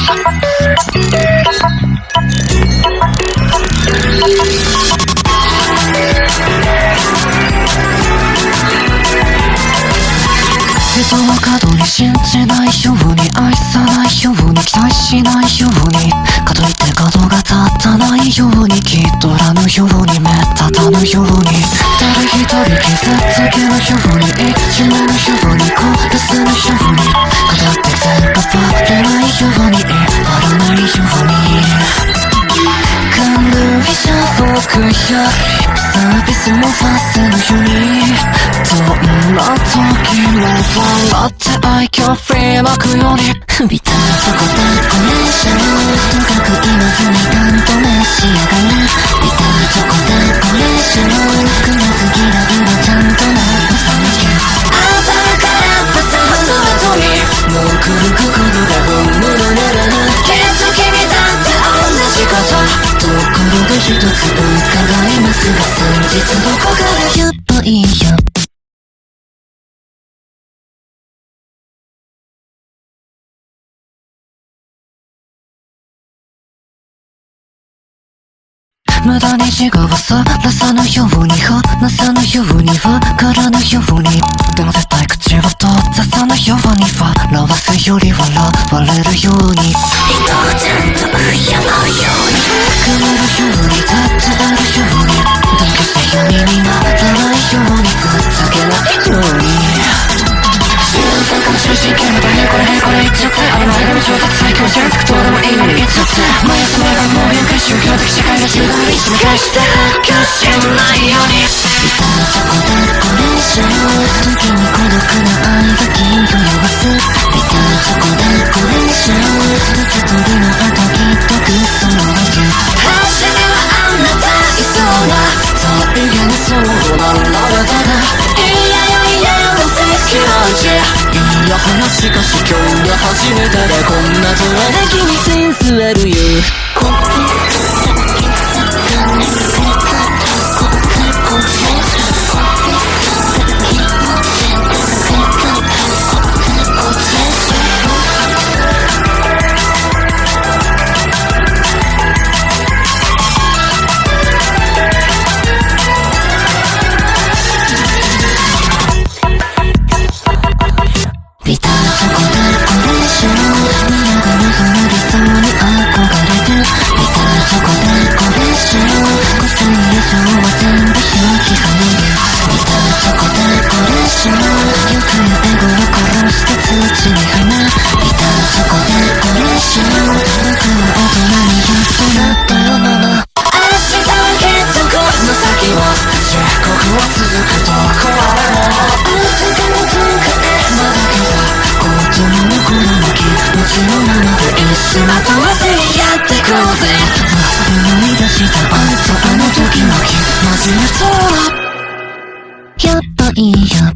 人の角に信じないように愛さないように期待しないようにかといって角が立たないように気取らぬように目立たぬように誰一人傷つけぬようにいじめぬように殺せぬようにかといって全部バレないようにバレないように感動以上僕よりサービスもさせぬようにどんな時も笑って愛嬌振りまくようにビターチョコだこれじゃとかく今すぐ担当召し上がれビターチョコだこれじゃ食らすぎだ今ちゃんとなさなきゃ朝からパスハの後にもう来る心が本物ならきっと君だって同じことところが一つ伺いますが先日どこかでやっぱいいよ無駄に時間をさらさぬように話さぬようにわからぬようにでも絶対口を閉ざさぬように笑わすより笑われるように人をちゃんと敬うようにくれるように立ってあるようにだけして闇にならないようにふざけないように中心系の大変これへこれ言っちゃってあれ前髪上達最強じゃんつくどうでもいいのに言っちゃって毎朝毎晩もう限界宗教的社会の集団に締め返して発狂しないようにビターチョコでこれ以上時に孤独な愛が気を弱すビターチョコでこれ以上立つ鳥の後きっとくその後初めはあなたいそうな再現そうならただいやいやいや好きなんじゃいや話かし今日が初めてでこんなドアで君センス悪いよビターチョコでこれ以上宮が望む理想に憧れてビターチョコでこれ以上個性以上は全部開き放るビターチョコでこれ以上欲やエゴを殺して土に放るビターチョコでこれ以上僕は大人にやっとなったよママ明日はきっとこの先は漆黒は続くと壊れもあなたのどうかまだけど子供の頃の気持ちのままで一緒まとわせにやってこうぜ思い出したあんたあの時の気真面目そうやっぱいいよ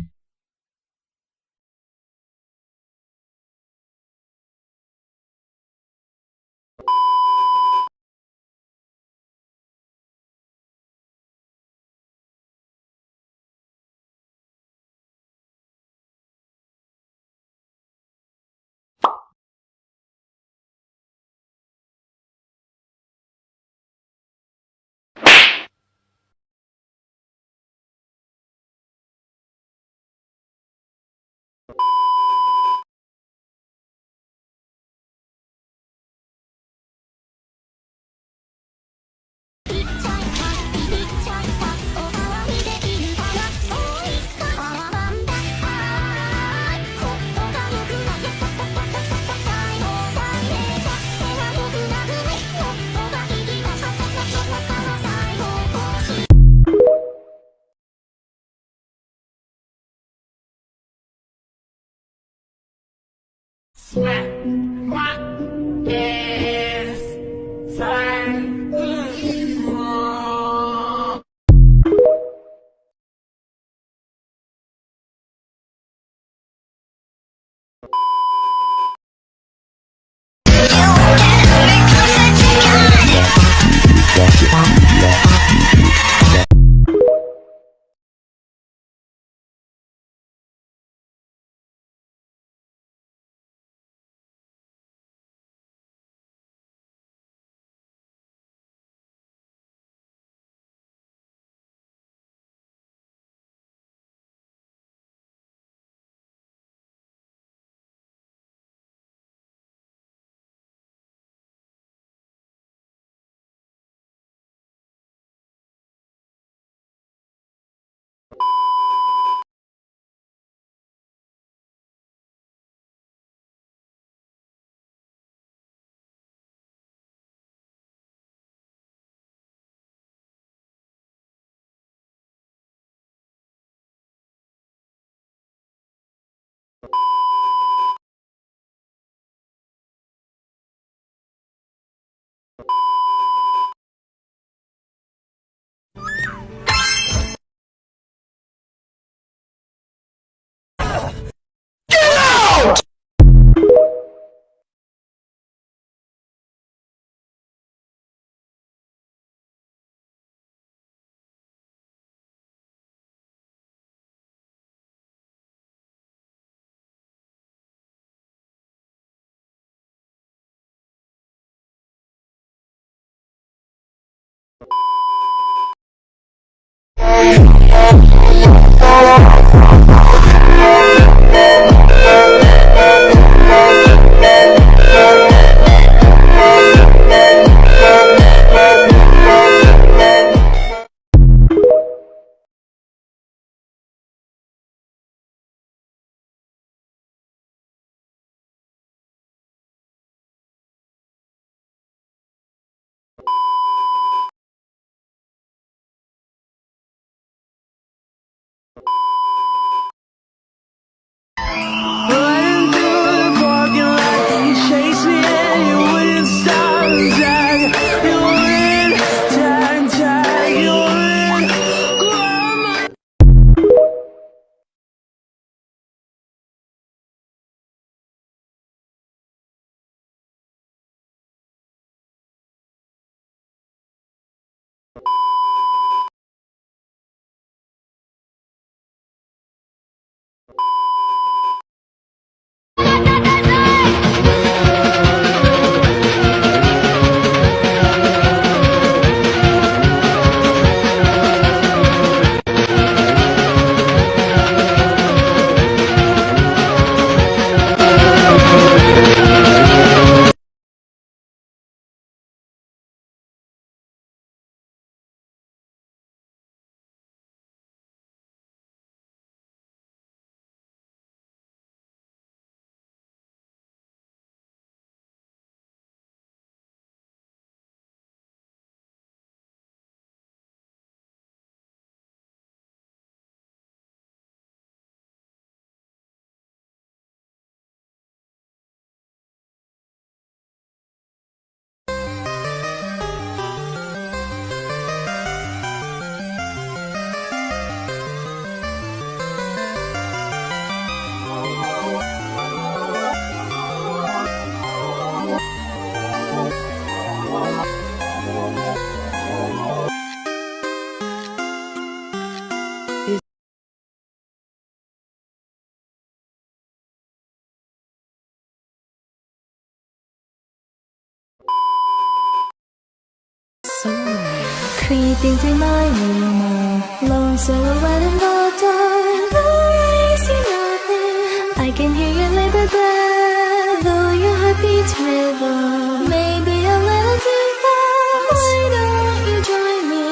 Creeping through my room, lone silhouette in the dark. Though I see nothing, I can hear your labor breath. Though your heart beats rhythm, maybe a little too fast. Why don't you join me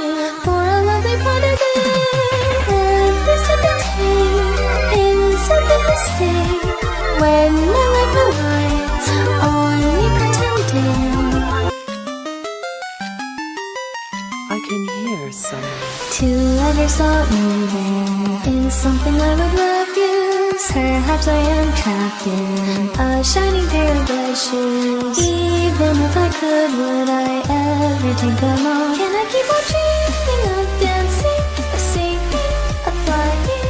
for a lovely party day? Every step I take is a big mistake. When I light the lights, only pretending. I can hear someone. Two letters start moving is something I would refuse. Perhaps I am trapped in a shining pair of red shoes. Even if I could, would I ever take them off? Can I keep on dreaming of dancing, of singing, of flying?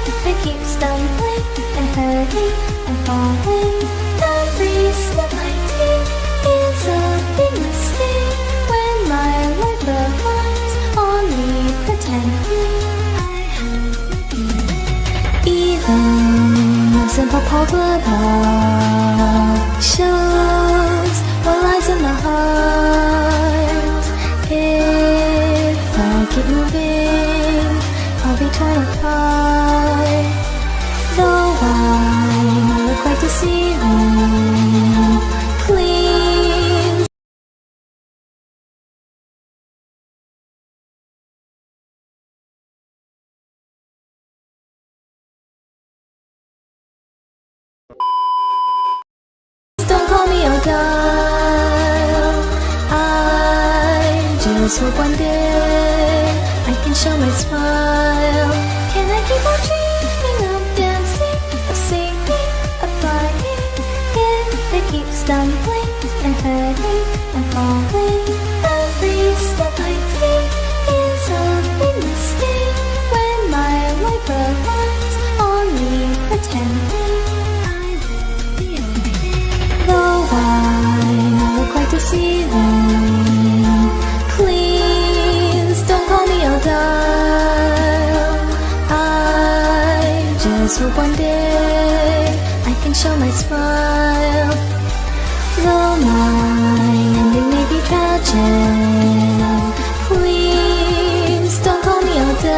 If I keep stumbling and hurting and falling, every step I take is a big mistake. When my life relies on me pretending I have even a simple polka dot shows what lies in the heart. If I keep moving, I'll be torn apart. Though I look like deceiving, please. Don't call me a girl. I just hope one day I can show my smile. Can I keep on dreaming of dancing, of singing, of flying? If I keep stumbling and hurting and falling, every step I take is a big mistake. When my life relies on me pretending I will be okay. Though I look like deceiving, please don't call me a girl. I just hope one day I can show my smile. Though my ending may be tragic, please don't call me a girl.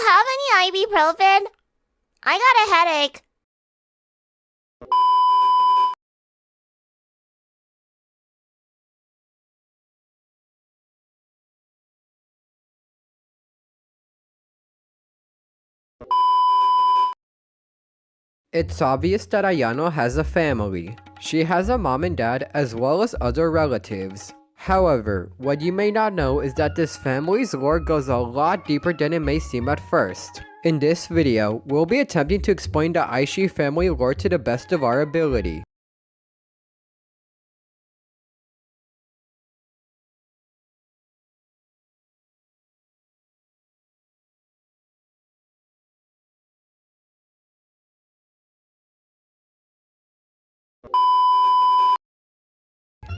have any ibuprofen? I got a headache. It's obvious that Ayano has a family. She has a mom and dad as well as other relatives. However, what you may not know is that this family's lore goes a lot deeper than it may seem at first. In this video, we'll be attempting to explain the Aishi family lore to the best of our ability.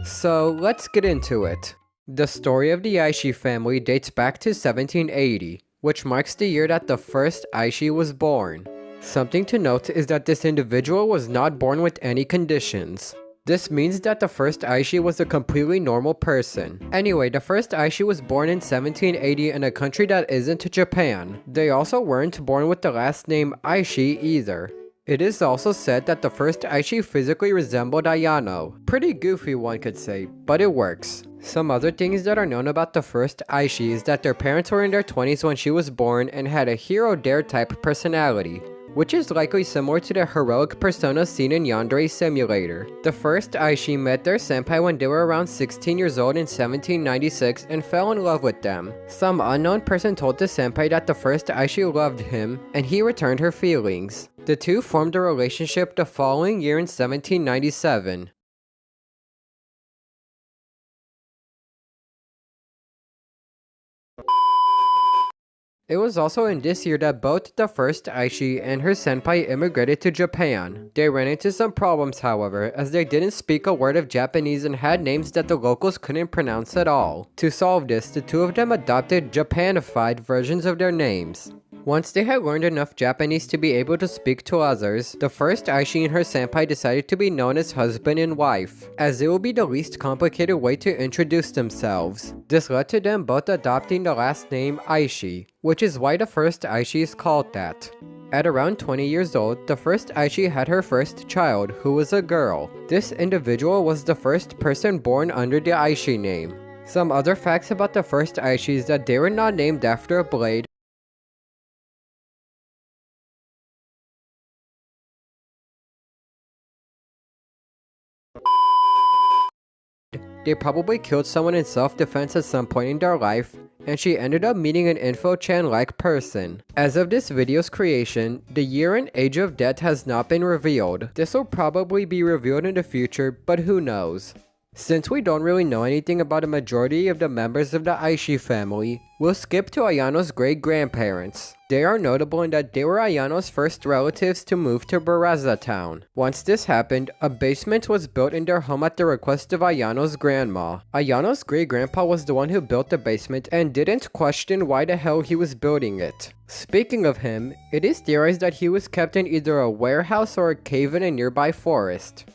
So let's get into it. The story of the Aishi family dates back to 1780, which marks the year that the first Aishi was born. Something to note is that this individual was not born with any conditions. This means that the first Aishi was a completely normal person. Anyway, the first Aishi was born in 1780 in a country that isn't Japan. They also weren't born with the last name Aishi either. It is also said that the first Aishi physically resembled Ayano. Pretty goofy, one could say, but it works. Some other things that are known about the first Aishi is that their parents were in their 20s when she was born and had a hero dare type personality, which is likely similar to the heroic persona seen in Yandere Simulator. The first Aishi met their senpai when they were around 16 years old in 1796 and fell in love with them. Some unknown person told the senpai that the first Aishi loved him, and he returned her feelings. The two formed a relationship the following year in 1797. It was also in this year that both the first Aishi and her senpai immigrated to Japan. They ran into some problems, however, as they didn't speak a word of Japanese and had names that the locals couldn't pronounce at all. To solve this, the two of them adopted Japanified versions of their names. Once they had learned enough Japanese to be able to speak to others, the first Aishi and her senpai decided to be known as husband and wife, as it would be the least complicated way to introduce themselves. This led to them both adopting the last name Aishi, which is why the first Aishi is called that. At around 20 years old, the first Aishi had her first child, who was a girl. This individual was the first person born under the Aishi name. Some other facts about the first Aishi is that they were not named after a blade. They probably killed someone in self-defense at some point in their life, and she ended up meeting an info-chan-like person. As of this video's creation, the year and age of death has not been revealed. This will probably be revealed in the future, but who knows. Since we don't really know anything about a majority of the members of the Aishi family, we'll skip to Ayano's great-grandparents. They are notable in that they were Ayano's first relatives to move to Baraza town. Once this happened, a basement was built in their home at the request of Ayano's grandma. Ayano's great-grandpa was the one who built the basement and didn't question why the hell he was building it. Speaking of him, it is theorized that he was kept in either a warehouse or a cave in a nearby forest.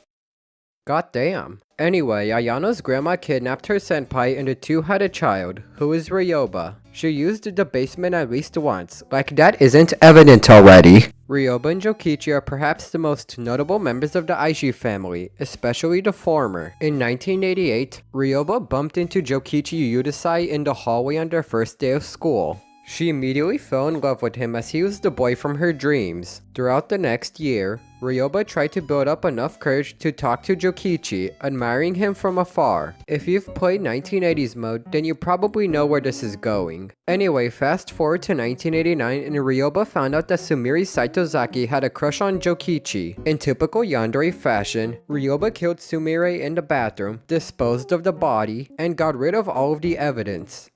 God damn. Anyway, Ayano's grandma kidnapped her senpai and the two had a child, who is Ryoba. She used the basement at least once, like that isn't evident already. Ryoba and Jokichi are perhaps the most notable members of the Aishi family, especially the former. In 1988, Ryoba bumped into Jokichi Yudasai in the hallway on their first day of school. She immediately fell in love with him as he was the boy from her dreams. Throughout the next year, Ryoba tried to build up enough courage to talk to Jokichi, admiring him from afar. If you've played 1980s mode, then you probably know where this is going. Anyway, fast forward to 1989 and Ryoba found out that Sumire Saitozaki had a crush on Jokichi. In typical yandere fashion, Ryoba killed Sumire in the bathroom, disposed of the body, and got rid of all of the evidence.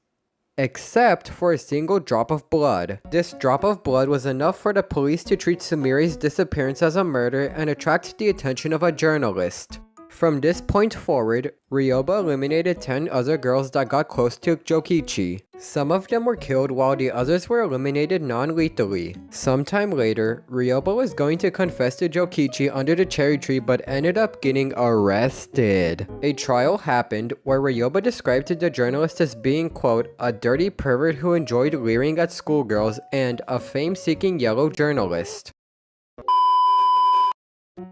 Except for a single drop of blood. This drop of blood was enough for the police to treat Sumire's disappearance as a murder and attract the attention of a journalist. From this point forward, Ryoba eliminated 10 other girls that got close to Jokichi. Some of them were killed while the others were eliminated non-lethally. Sometime later, Ryoba was going to confess to Jokichi under the cherry tree but ended up getting arrested. A trial happened where Ryoba described the journalist as being, quote, a dirty pervert who enjoyed leering at schoolgirls and a fame-seeking yellow journalist.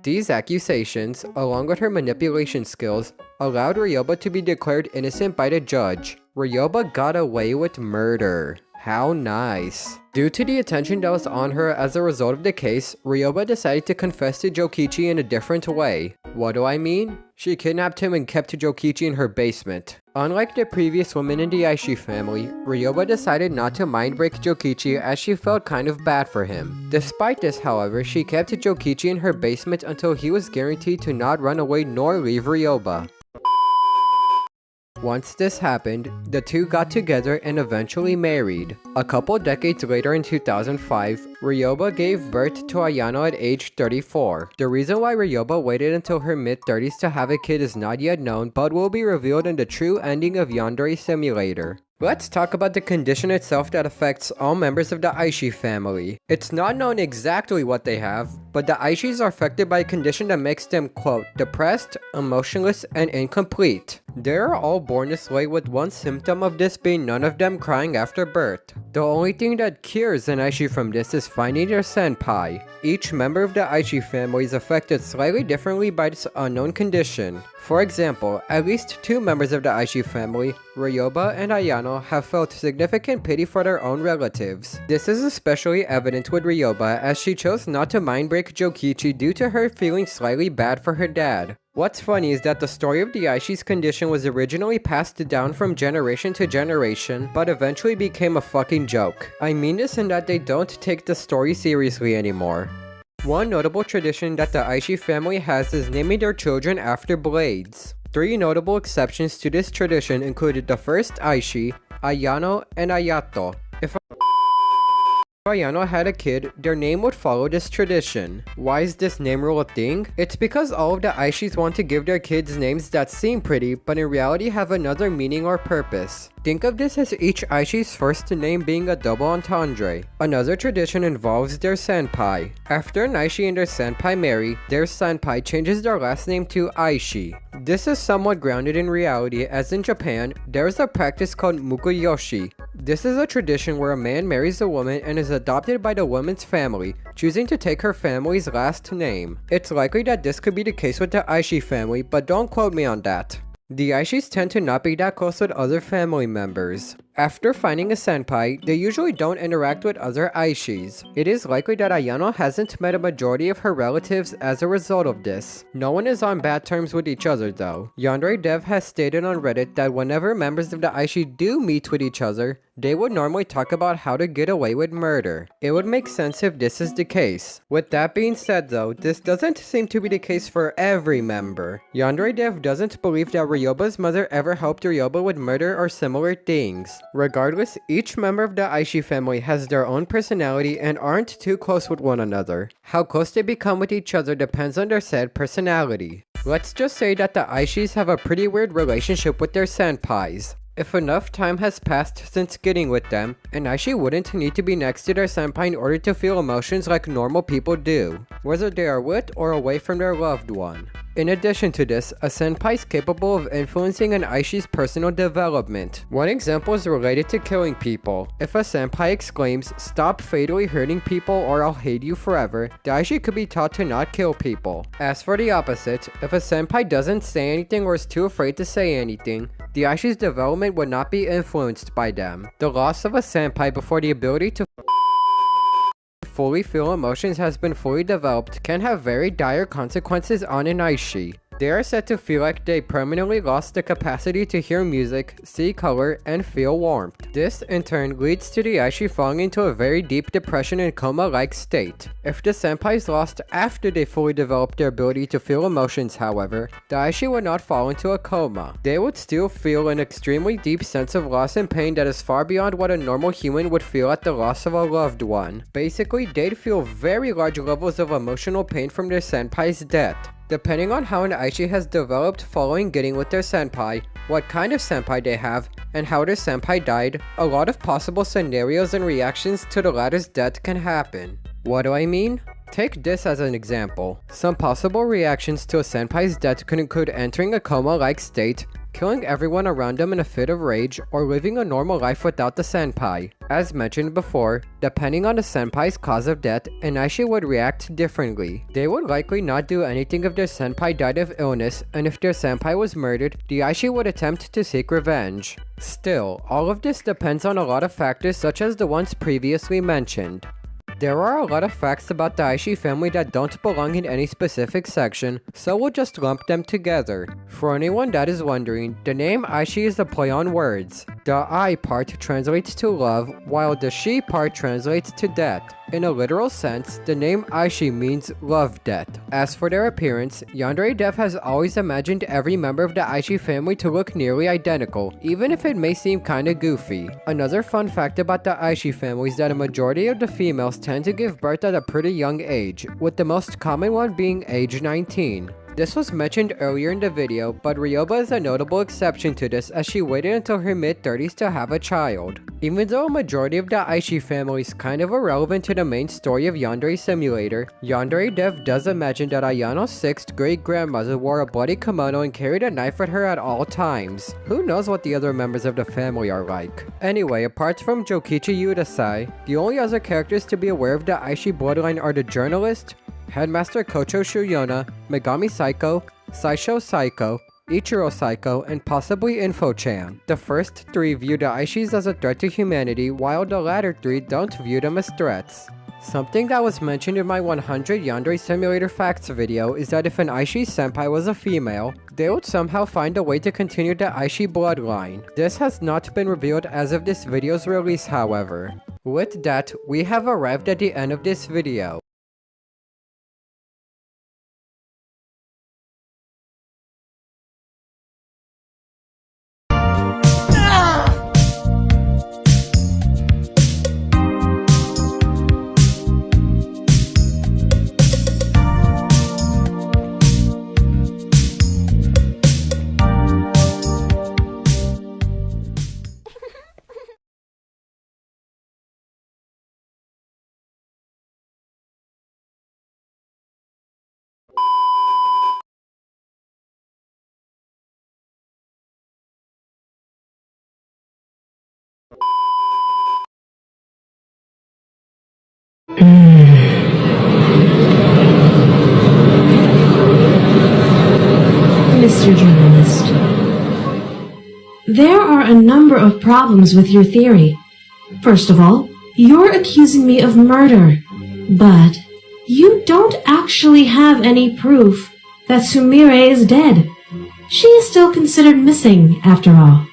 These accusations, along with her manipulation skills, allowed Ryoba to be declared innocent by the judge. Ryoba got away with murder. How nice. Due to the attention that was on her as a result of the case, Ryoba decided to confess to Jokichi in a different way. What do I mean? She kidnapped him and kept Jokichi in her basement. Unlike the previous women in the Aishi family, Ryoba decided not to mind break Jokichi as she felt kind of bad for him. Despite this, however, she kept Jokichi in her basement until he was guaranteed to not run away nor leave Ryoba. Once this happened, the two got together and eventually married. A couple decades later in 2005, Ryoba gave birth to Ayano at age 34. The reason why Ryoba waited until her mid-30s to have a kid is not yet known, but will be revealed in the true ending of Yandere Simulator. Let's talk about the condition itself that affects all members of the Aishi family. It's not known exactly what they have, but the Aishis are affected by a condition that makes them, quote, depressed, emotionless, and incomplete. They are all born this way, with one symptom of this being none of them crying after birth. The only thing that cures an Aishi from this is finding their senpai. Each member of the Aishi family is affected slightly differently by this unknown condition. For example, at least 2 members of the Aishi family, Ryoba and Ayano, have felt significant pity for their own relatives. This is especially evident with Ryoba, as she chose not to mind break Jokichi due to her feeling slightly bad for her dad. What's funny is that the story of the Aishi's condition was originally passed down from generation to generation, but eventually became a fucking joke. I mean this in that they don't take the story seriously anymore. One notable tradition that the Aishi family has is naming their children after blades. 3 notable exceptions to this tradition included the first Aishi, Ayano and Ayato. If Ayano had a kid, their name would follow this tradition. Why is this name rule a thing? It's because all of the Aishis want to give their kids names that seem pretty, but in reality have another meaning or purpose. Think of this as each Aishi's first name being a double entendre. Another tradition involves their senpai. After an Aishi and their senpai marry, their senpai changes their last name to Aishi. This is somewhat grounded in reality, as in Japan, there is a practice called mukuyoshi. This is a tradition where a man marries a woman and is adopted by the woman's family, choosing to take her family's last name. It's likely that this could be the case with the Aishi family, but don't quote me on that. The Aishis tend to not be that close with other family members. After finding a senpai, they usually don't interact with other Aishis. It is likely that Ayano hasn't met a majority of her relatives as a result of this. No one is on bad terms with each other though. Yandere Dev has stated on Reddit that whenever members of the Aishi do meet with each other, they would normally talk about how to get away with murder. It would make sense if this is the case. With that being said though, this doesn't seem to be the case for every member. Yandere Dev doesn't believe that Ryoba's mother ever helped Ryoba with murder or similar things. Regardless, each member of the Aishi family has their own personality and aren't too close with one another. How close they become with each other depends on their said personality. Let's just say that the Aishis have a pretty weird relationship with their senpais. If enough time has passed since getting with them, an Aishi wouldn't need to be next to their senpai in order to feel emotions like normal people do, whether they are with or away from their loved one. In addition to this, a senpai is capable of influencing an Aishi's personal development. One example is related to killing people. If a senpai exclaims, "Stop fatally hurting people or I'll hate you forever," the Aishi could be taught to not kill people. As for the opposite, if a senpai doesn't say anything or is too afraid to say anything, the Aishi's development would not be influenced by them. The loss of a senpai before the ability to fully feel emotions has been fully developed can have very dire consequences on an Aishi. They are said to feel like they permanently lost the capacity to hear music, see color, and feel warmth. This, in turn, leads to the Aishi falling into a very deep depression and coma-like state. If the senpai is lost after they fully develop their ability to feel emotions, however, the Aishi would not fall into a coma. They would still feel an extremely deep sense of loss and pain that is far beyond what a normal human would feel at the loss of a loved one. Basically, they'd feel very large levels of emotional pain from their senpai's death. Depending on how an Aishi has developed following getting with their senpai, what kind of senpai they have, and how their senpai died, a lot of possible scenarios and reactions to the latter's death can happen. What do I mean? Take this as an example. Some possible reactions to a senpai's death could include entering a coma-like state, killing everyone around them in a fit of rage, or living a normal life without the senpai. As mentioned before, depending on the senpai's cause of death, an Aishi would react differently. They would likely not do anything if their senpai died of illness, and if their senpai was murdered, the Aishi would attempt to seek revenge. Still, all of this depends on a lot of factors such as the ones previously mentioned. There are a lot of facts about the Aishi family that don't belong in any specific section, so we'll just lump them together. For anyone that is wondering, the name Aishi is a play on words. The I part translates to love, while the she part translates to death. In a literal sense, the name Aishi means love death. As for their appearance, Yandere Dev has always imagined every member of the Aishi family to look nearly identical, even if it may seem kinda goofy. Another fun fact about the Aishi family is that a majority of the females tend to give birth at a pretty young age, with the most common one being age 19. This was mentioned earlier in the video, but Ryoba is a notable exception to this as she waited until her mid-30s to have a child. Even though a majority of the Aishi family is kind of irrelevant to the main story of Yandere Simulator, Yandere Dev does imagine that Ayano's 6th great-grandmother wore a bloody kimono and carried a knife with her at all times. Who knows what the other members of the family are like? Anyway, apart from Jokichi Udasai, the only other characters to be aware of the Aishi bloodline are the journalist, Headmaster Kocho Shuyona, Megami Psycho, Saisho Psycho, Ichiro Psycho, and possibly Info-chan. The first three view the Aishis as a threat to humanity, while the latter three don't view them as threats. Something that was mentioned in my 100 Yandere Simulator Facts video is that if an Aishi senpai was a female, they would somehow find a way to continue the Aishi bloodline. This has not been revealed as of this video's release, however. With that, we have arrived at the end of this video. Mr. Journalist, there are a number of problems with your theory. First of all, you're accusing me of murder, but you don't actually have any proof that Sumire is dead. She is still considered missing, after all.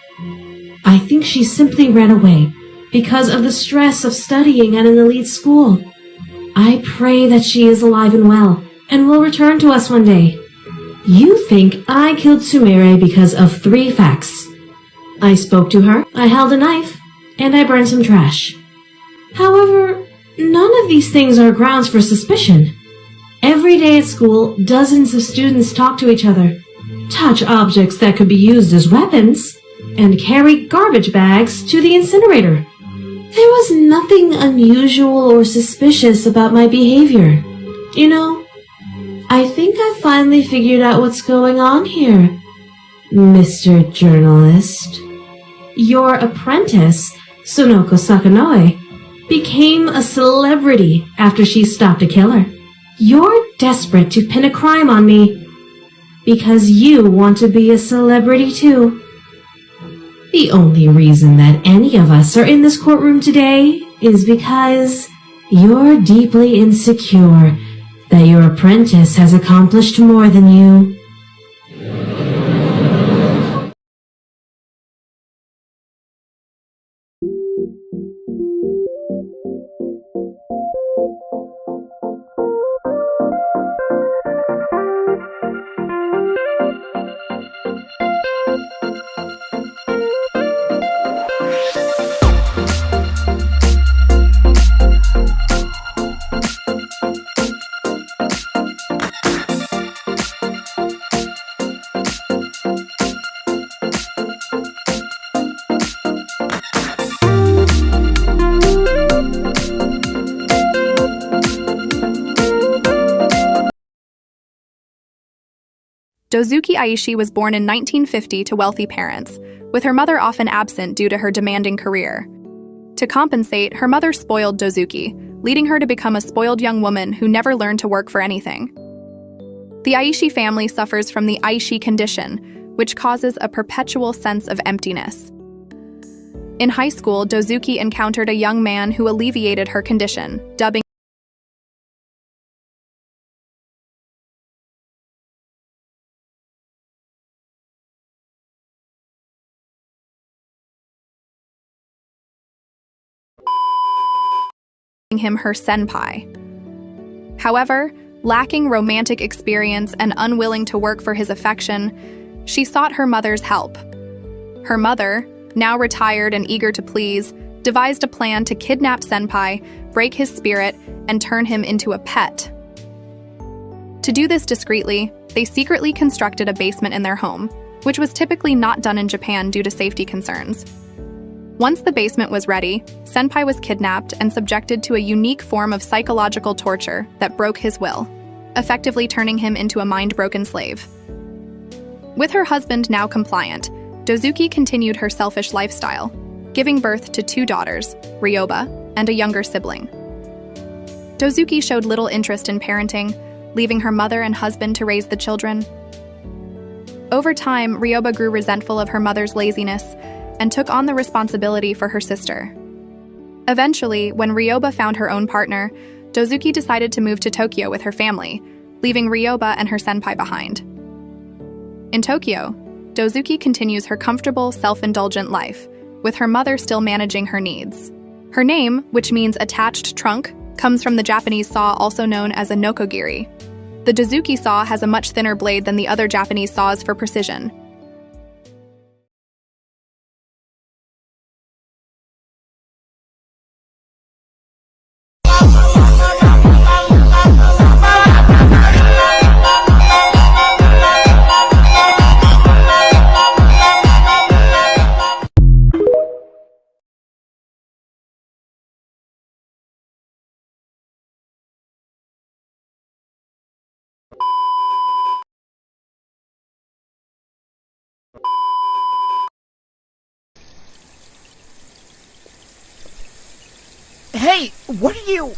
I think she simply ran away because of the stress of studying at an elite school. I pray that she is alive and well, and will return to us one day. You think I killed Sumire because of 3 facts. I spoke to her, I held a knife, and I burned some trash. However, none of these things are grounds for suspicion. Every day at school, dozens of students talk to each other, touch objects that could be used as weapons, and carry garbage bags to the incinerator. There was nothing unusual or suspicious about my behavior. You know, I think I finally figured out what's going on here, Mr. Journalist. Your apprentice, Sunoko Sakanoe, became a celebrity after she stopped a killer. You're desperate to pin a crime on me because you want to be a celebrity too. The only reason that any of us are in this courtroom today is because you're deeply insecure that your apprentice has accomplished more than you. Dozuki Aishi was born in 1950 to wealthy parents, with her mother often absent due to her demanding career. To compensate, her mother spoiled Dozuki, leading her to become a spoiled young woman who never learned to work for anything. The Aishi family suffers from the Aishi condition, which causes a perpetual sense of emptiness. In high school, Dozuki encountered a young man who alleviated her condition, dubbing him her senpai. However, lacking romantic experience and unwilling to work for his affection, she sought her mother's help. Her mother, now retired and eager to please, devised a plan to kidnap senpai, break his spirit, and turn him into a pet. To do this discreetly, they secretly constructed a basement in their home, which was typically not done in Japan due to safety concerns. Once the basement was ready, senpai was kidnapped and subjected to a unique form of psychological torture that broke his will, effectively turning him into a mind-broken slave. With her husband now compliant, Dozuki continued her selfish lifestyle, giving birth to 2 daughters, Ryoba, and a younger sibling. Dozuki showed little interest in parenting, leaving her mother and husband to raise the children. Over time, Ryoba grew resentful of her mother's laziness and took on the responsibility for her sister. Eventually, when Ryoba found her own partner, Dozuki decided to move to Tokyo with her family, leaving Ryoba and her senpai behind. In Tokyo, Dozuki continues her comfortable, self-indulgent life, with her mother still managing her needs. Her name, which means attached trunk, comes from the Japanese saw also known as a nokogiri. The Dozuki saw has a much thinner blade than the other Japanese saws for precision. Hey, what are you?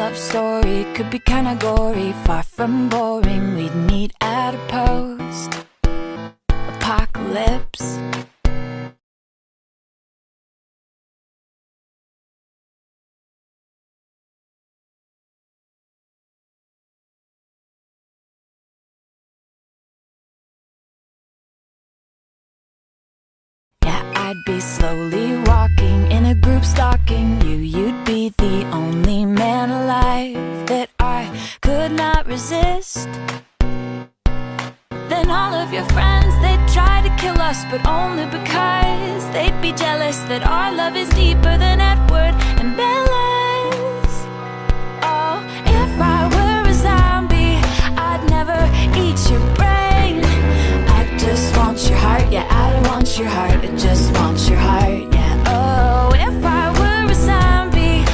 love story could be kinda gory, far from boring. We'd meet at a post-apocalypse. I'd be slowly walking in a group stalking you. You'd be the only man alive that I could not resist. Then all of your friends, they'd try to kill us, but only because they'd be jealous that our love is deeper than Edward and Bella's. Oh, if I were a zombie, I'd never eat your brain. I just want your heart, yeah, I don't want your heart, I just want your heart, yeah. Oh, if I were a zombie,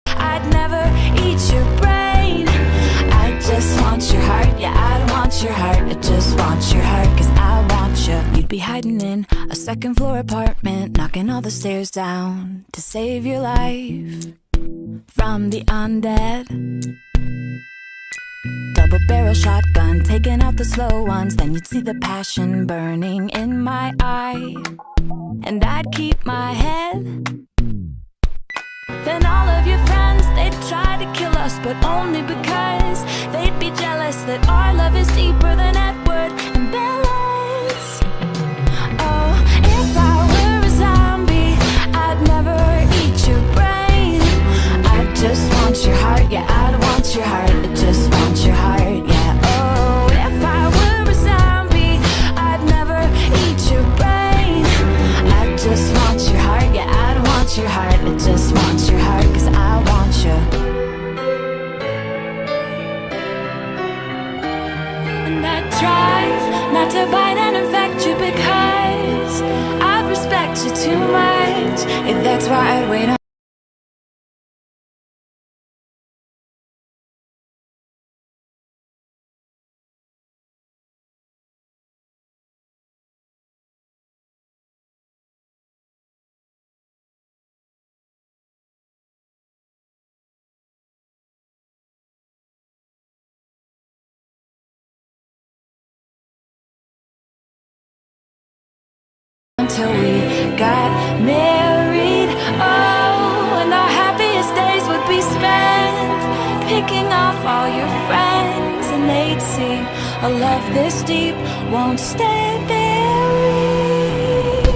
I'd never eat your brain. I just want your heart, yeah, I don't want your heart, I just want your heart, cause I want you. You'd be hiding in a second floor apartment, knocking all the stairs down to save your life from the undead. Double barrel shotgun, taking out the slow ones. Then you'd see the passion burning in my eye, and I'd keep my head. Then all of your friends, they'd try to kill us, but only because they'd be jealous that our love is deeper than Edward and Bella's. Oh, if I were a zombie, I'd never eat your brain. I just want your heart, yeah, I don't want your heart, I just want your heart, yeah. Oh, if I were a zombie, I'd never eat your brain. I just want your heart, yeah, I don't want your heart, I just want your heart, cause I want you. And I try not to bite and infect you because I respect you too much. If that's why I'd wait on. Until we got married, oh, and our happiest days would be spent picking off all your friends, and they'd see a love this deep won't stay buried.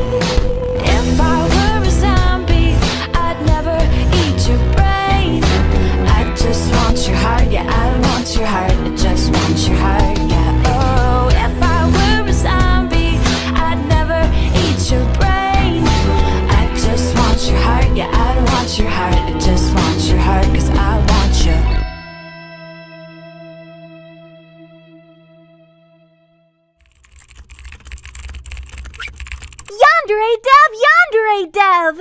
If I were a zombie, I'd never eat your brain. I just want your heart, yeah, I don't want your heart, I just want your heart, yeah. Oh, if I were a zombie, I'd never eat your brain. I just want your heart, yeah, I don't want your heart, I just want your heart, cause I want you. Yandere Dev! Yandere Dev!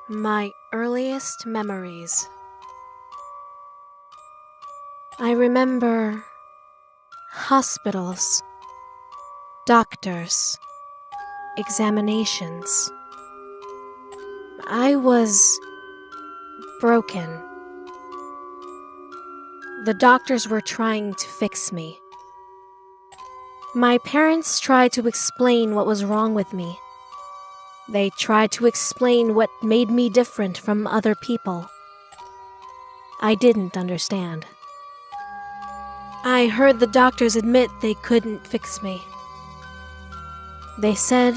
My earliest memories. I remember hospitals, doctors, examinations. I was broken. The doctors were trying to fix me. My parents tried to explain what was wrong with me. They tried to explain what made me different from other people. I didn't understand. I heard the doctors admit they couldn't fix me. They said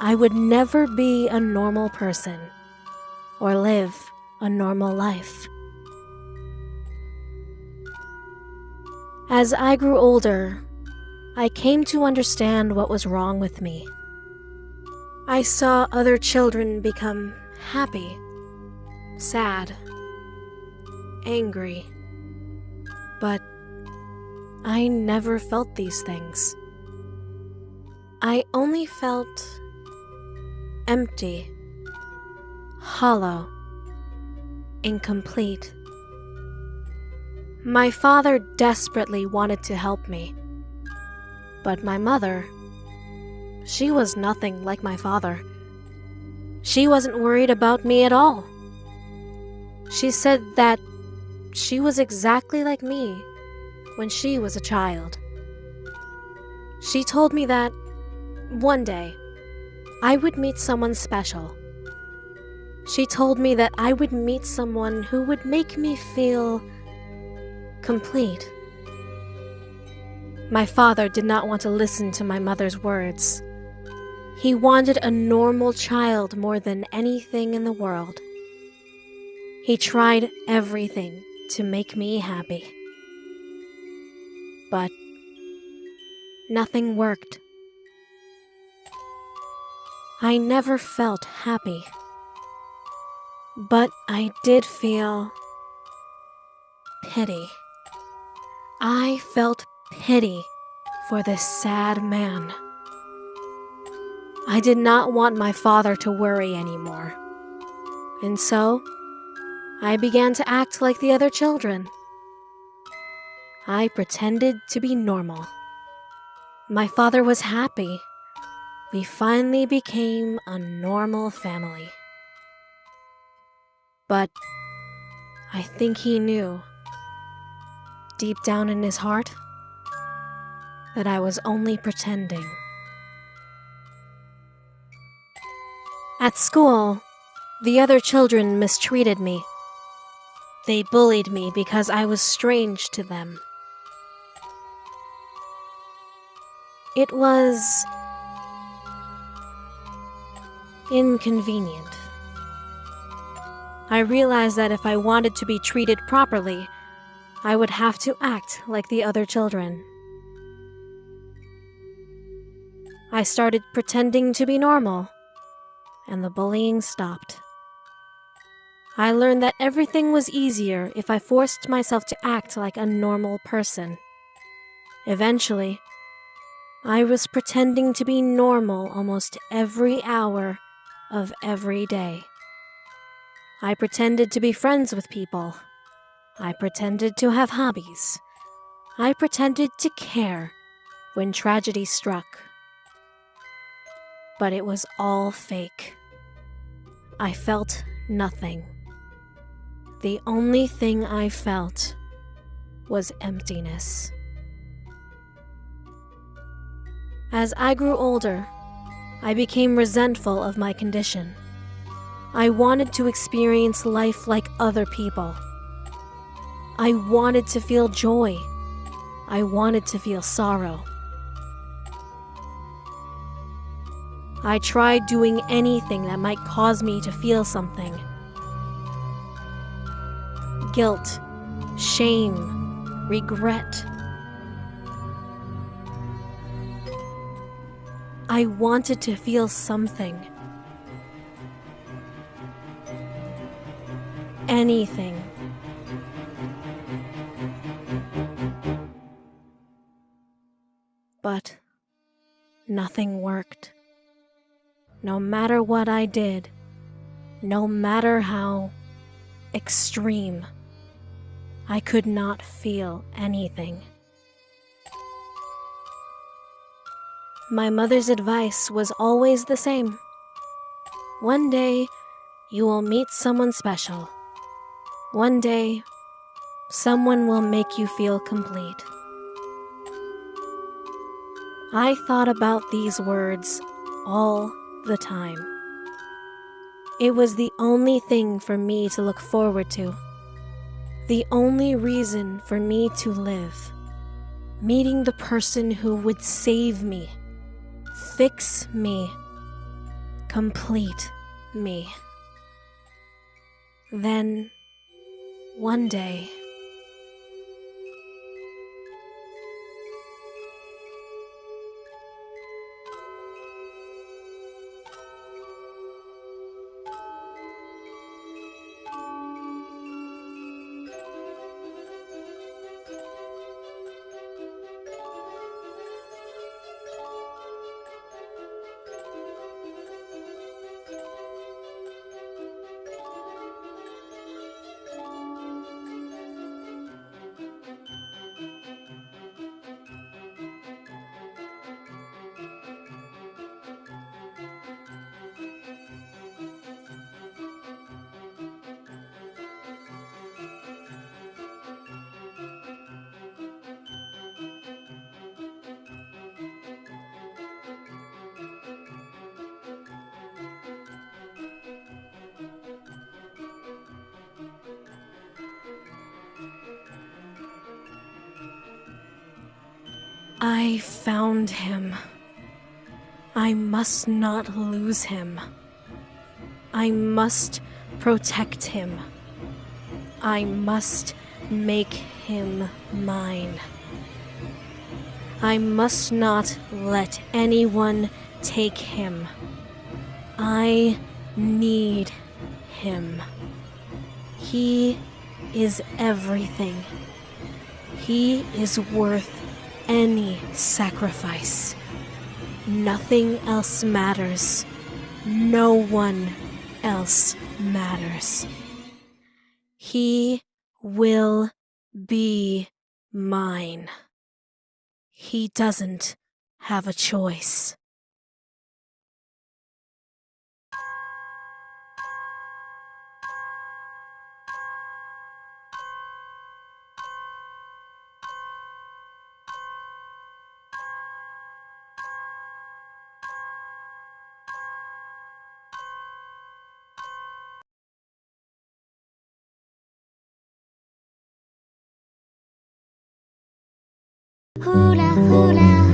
I would never be a normal person or live a normal life. As I grew older, I came to understand what was wrong with me. I saw other children become happy, sad, angry, but I never felt these things. I only felt empty, hollow, incomplete. My father desperately wanted to help me, but my mother, she was nothing like my father. She wasn't worried about me at all. She said that she was exactly like me when she was a child. She told me that one day I would meet someone special. She told me that I would meet someone who would make me feel complete. My father did not want to listen to my mother's words. He wanted a normal child more than anything in the world. He tried everything to make me happy. But nothing worked. I never felt happy. But I did feel pity. I felt pity for this sad man. I did not want my father to worry anymore. And so, I began to act like the other children. I pretended to be normal. My father was happy. We finally became a normal family. But I think he knew, deep down in his heart, that I was only pretending. At school, the other children mistreated me. They bullied me because I was strange to them. It was inconvenient. I realized that if I wanted to be treated properly, I would have to act like the other children. I started pretending to be normal, and the bullying stopped. I learned that everything was easier if I forced myself to act like a normal person. Eventually, I was pretending to be normal almost every hour of every day. I pretended to be friends with people. I pretended to have hobbies. I pretended to care when tragedy struck. But it was all fake. I felt nothing. The only thing I felt was emptiness. As I grew older, I became resentful of my condition. I wanted to experience life like other people. I wanted to feel joy. I wanted to feel sorrow. I tried doing anything that might cause me to feel something. Guilt, shame, regret. I wanted to feel something. Anything. But nothing worked. No matter what I did, no matter how extreme, I could not feel anything. My mother's advice was always the same. One day, you will meet someone special. One day, someone will make you feel complete. I thought about these words all the time. It was the only thing for me to look forward to. The only reason for me to live. Meeting the person who would save me, fix me, complete me. Then, one day, I found him. I must not lose him. I must protect him. I must make him mine. I must not let anyone take him. I need him. He is everything. He is worth any sacrifice. Nothing else matters. No one else matters. He will be mine. He doesn't have a choice. Hula hula